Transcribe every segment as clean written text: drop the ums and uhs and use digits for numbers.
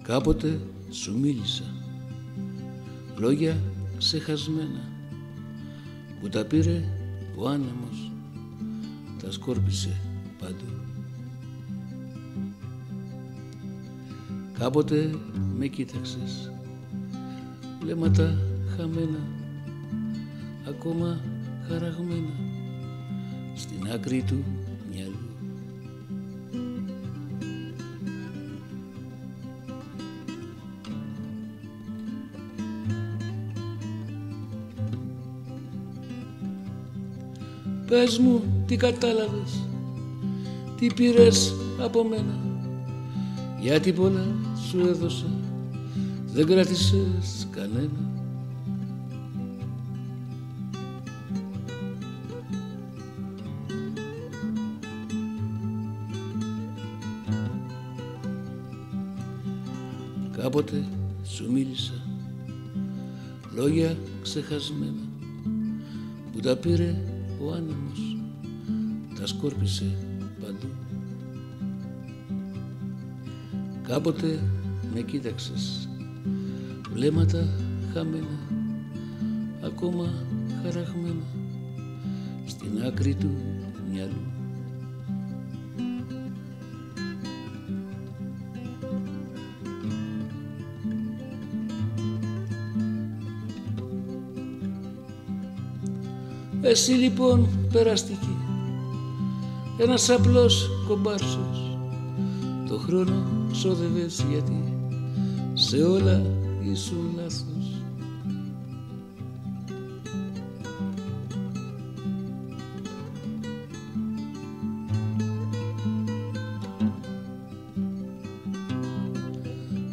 Κάποτε σου μίλησα λόγια ξεχασμένα που τα πήρε ο άνεμος, τα σκόρπισε παντού. Κάποτε με κοίταξες, βλέμματα χαμένα, ακόμα χαραγμένα στην άκρη του μυαλού. Πες μου τι κατάλαβες, τι πήρες από μένα, γιατί πολλά σου έδωσα, δεν κράτησες κανένα. Κάποτε σου μίλησα λόγια ξεχασμένα που τα πήρε ο άνεμος, τα σκόρπισε παντού. Κάποτε με κοίταξες, βλέμματα χαμένα, ακόμα χαραγμένα στην άκρη του μυαλού. Εσύ λοιπόν περαστική, ένας απλός κομπάρσος, το χρόνο ξόδευες γιατί σε όλα ήσουν λάθος.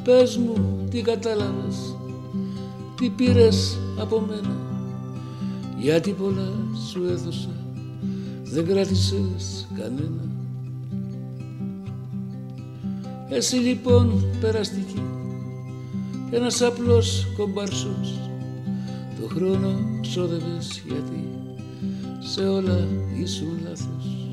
Πες μου τι κατάλαβες, τι πήρες από μένα, γιατί πολλά σου έδωσα, δεν κράτησες κανένα. Εσύ λοιπόν περαστική, ένας απλός κομπάρσος, το χρόνο ξόδευες γιατί σε όλα ήσουν λάθος.